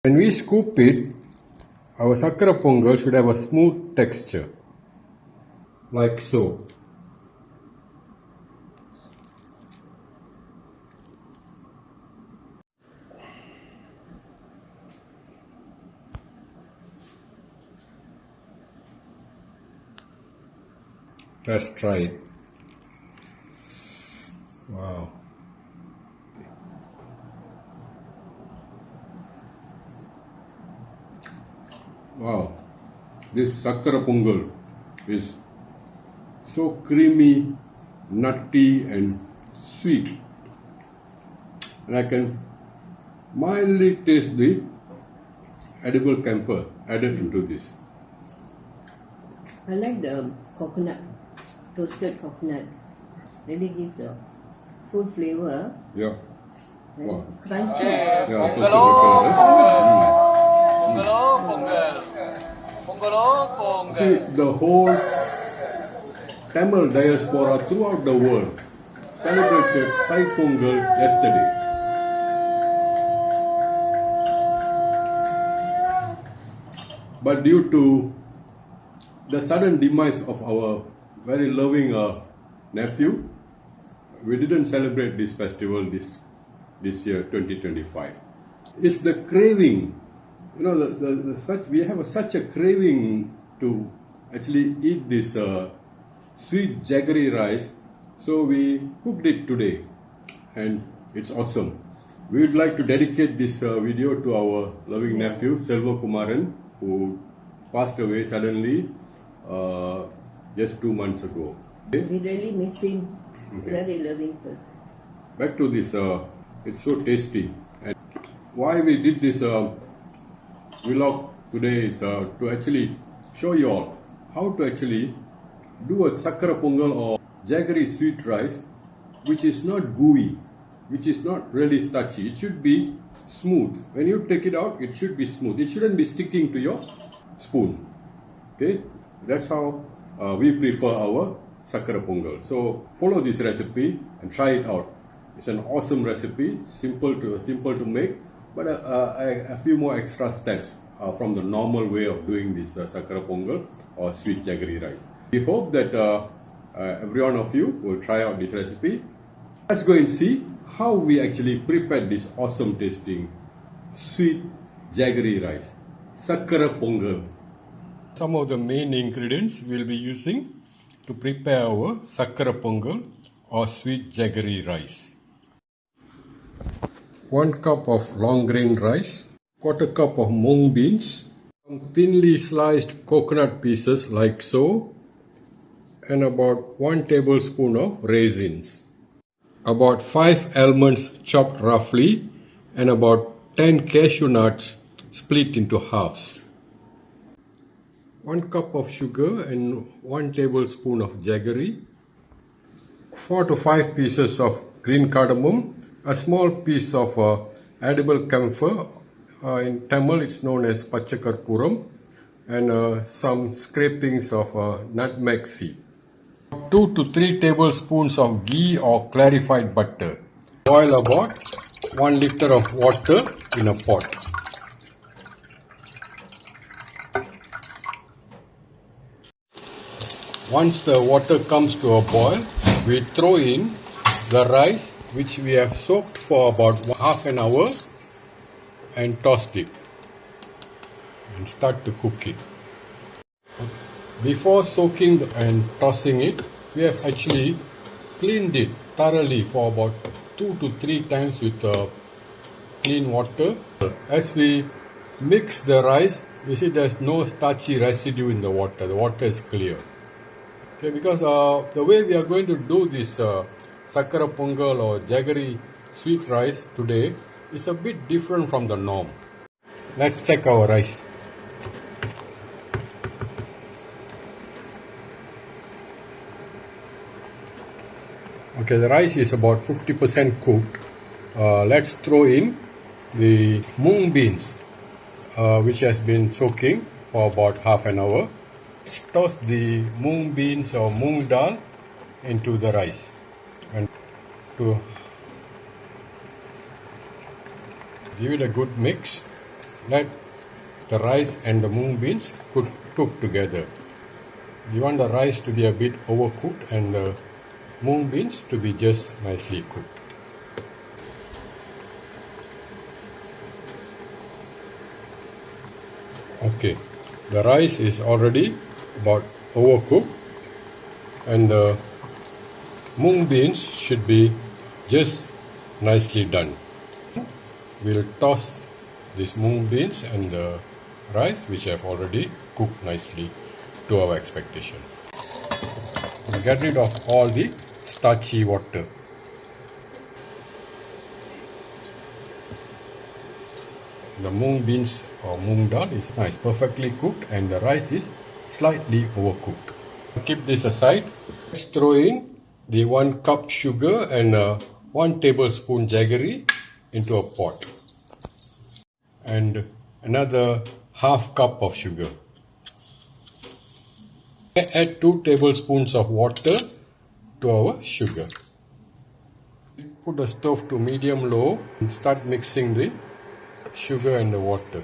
When we scoop it, our Sakkarai Pongal should have a smooth texture, like so. Let's try it. Wow. Wow, this Sakkarai Pongal is so creamy, nutty and sweet. And I can mildly taste the edible camphor added into this. I like the coconut, toasted coconut. Really give the food flavor. Yeah. And Wow. crunchy. Yeah, toasted coconut. See, the whole Tamil diaspora throughout the world celebrated Thai Pongal yesterday. But due to the sudden demise of our very loving nephew, we didn't celebrate this festival this year, 2025. It's the craving. You know, we have such a craving to actually eat this sweet jaggery rice. So we cooked it today, and it's awesome. We would like to dedicate this video to our loving nephew, Selva Kumaran, who passed away suddenly just 2 months ago. Okay? We really miss him. Okay. Very loving person. Back to this, it's so tasty. And why we did this vlog today is to actually show you all how to actually do a Sakkarai Pongal or jaggery sweet rice, which is not gooey, which is not really starchy. It should be smooth. When you take it out, it should be smooth. It shouldn't be sticking to your spoon. Okay, that's how we prefer our Sakkarai Pongal. So follow this recipe and try it out. It's an awesome recipe, simple to make, but a few more extra steps from the normal way of doing this Sakkarai Pongal or sweet jaggery rice. We hope that every one of you will try out this recipe. Let's go and see how we actually prepared this awesome tasting sweet jaggery rice, Sakkarai Pongal. Some of the main ingredients we'll be using to prepare our Sakkarai Pongal or sweet jaggery rice. 1 cup of long grain rice, 1/4 cup of mung beans, some thinly sliced coconut pieces like so, and about 1 tablespoon of raisins. About 5 almonds chopped roughly, and about 10 cashew nuts split into halves. 1 cup of sugar and 1 tablespoon of jaggery, 4 to 5 pieces of green cardamom, a small piece of edible camphor, in Tamil it's known as pachakarpuram, and some scrapings of nutmeg seed. 2 to 3 tablespoons of ghee or clarified butter. Boil about 1 liter of water in a pot. Once the water comes to a boil, we throw in the rice which we have soaked for about half an hour and tossed it and start to cook it. Before soaking and tossing it, we have actually cleaned it thoroughly for about 2 to 3 times with clean water. As we mix the rice, you see there's no starchy residue in the water. The water is clear. Okay, because the way we are going to do this Sakkarai Pongal or jaggery sweet rice today is a bit different from the norm. Let's check our rice. Okay, the rice is about 50% cooked. Let's throw in the mung beans, which has been soaking for about half an hour. Let's toss the mung beans or mung dal into the rice and to give it a good mix. Let the rice and the mung beans cook together. You want the rice to be a bit overcooked and the mung beans to be just nicely cooked. Okay, the rice is already about overcooked and the mung beans should be just nicely done. We'll toss these mung beans and the rice which have already cooked nicely to our expectation. We'll get rid of all the starchy water. The mung beans or mung dal is nice, perfectly cooked, and the rice is slightly overcooked. Keep this aside. Let's throw in the 1 cup sugar and 1 tablespoon jaggery into a pot. And another half cup of sugar. Add 2 tablespoons of water to our sugar. Put the stove to medium-low and start mixing the sugar and the water.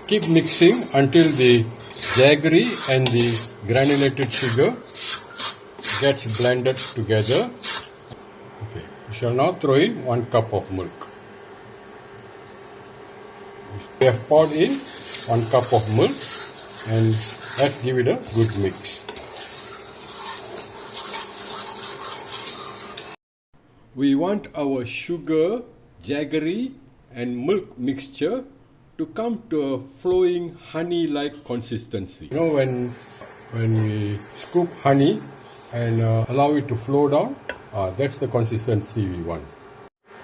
Keep mixing until the jaggery and the granulated sugar gets blended together. Okay, we shall now throw in 1 cup of milk. We have poured in 1 cup of milk and let's give it a good mix. We want our sugar, jaggery and milk mixture to come to a flowing honey-like consistency. You know when we scoop honey and allow it to flow down, that's the consistency we want.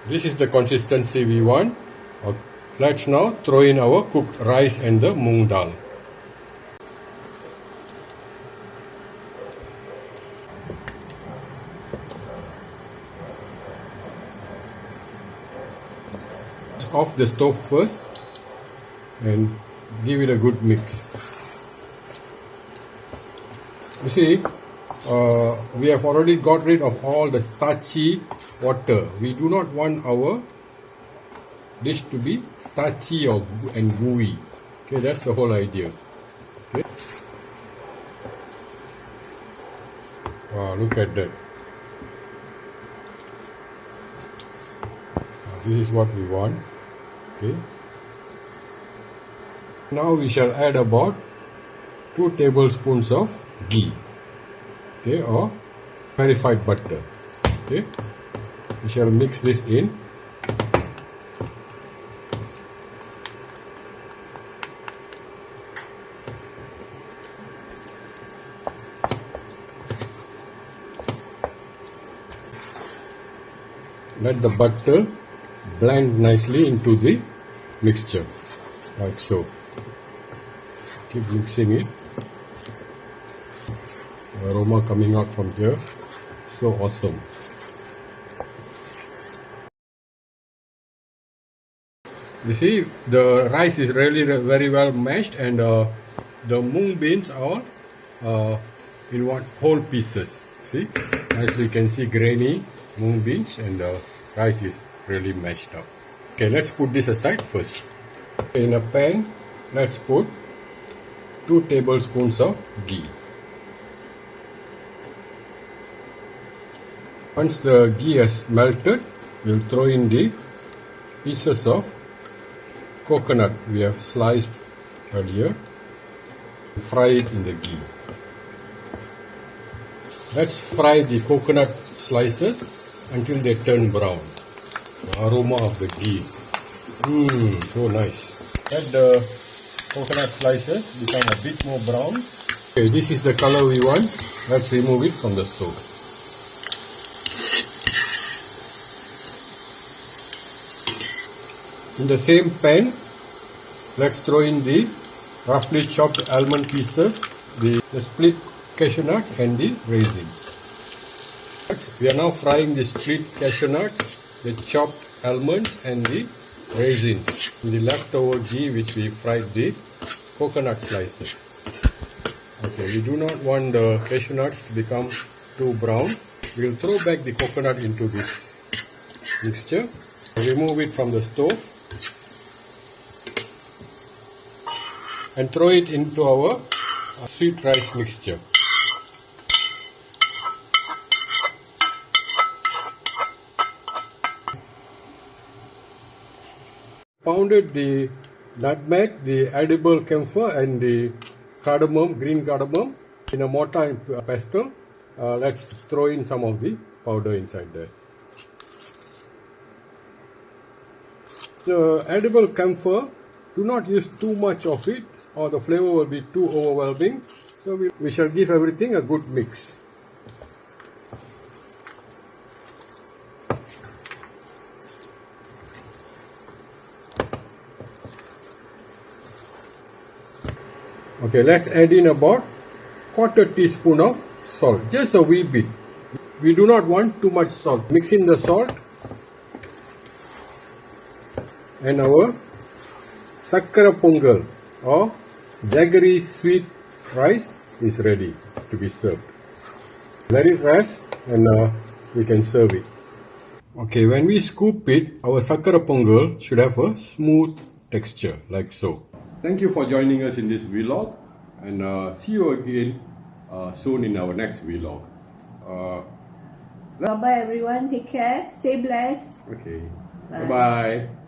This is the consistency we want. Okay. Let's now throw in our cooked rice and the mung dal. Off the stove first and give it a good mix. You see, we have already got rid of all the starchy water. We do not want our dish to be starchy and gooey. Okay, that's the whole idea. Okay. Wow, look at that. This is what we want. Okay. Now we shall add about 2 tablespoons of ghee, okay, or clarified butter. Okay, we shall mix this in. Let the butter blend nicely into the mixture, like so. Keep mixing it. The aroma coming out from here, so awesome. You see, the rice is really very well mashed, and the mung beans are in one whole pieces. See, as you can see, grainy mung beans, and the rice is really mashed up. Okay, let's put this aside first. In a pan, let's put 2 tablespoons of ghee. Once the ghee has melted, we'll throw in the pieces of coconut we have sliced earlier and fry it in the ghee. Let's fry the coconut slices until they turn brown. The aroma of the ghee. So nice. Let the coconut slices become a bit more brown. Okay, this is the color we want. Let's remove it from the stove. In the same pan, let's throw in the roughly chopped almond pieces, the split cashew nuts and the raisins. We are now frying the split cashew nuts, the chopped almonds and the raisins in the leftover ghee which we fried the coconut slices. Okay, we do not want the cashew nuts to become too brown. We'll throw back the coconut into this mixture. Remove it from the stove and throw it into our sweet rice mixture. Pounded the nutmeg, the edible camphor and the cardamom, green cardamom in a mortar and pestle. Let's throw in some of the powder inside there. The edible camphor, do not use too much of it or the flavor will be too overwhelming. So we shall give everything a good mix. Okay, let's add in about 1/4 teaspoon of salt, just a wee bit. We do not want too much salt. Mix in the salt and our Sakkarai Pongal or jaggery sweet rice is ready to be served. Let it rest and we can serve it. Okay, when we scoop it, our Sakkarai Pongal should have a smooth texture like so. Thank you for joining us in this vlog and see you again soon in our next vlog. Bye bye everyone. Take care. Stay blessed. Okay. Bye. Bye-bye.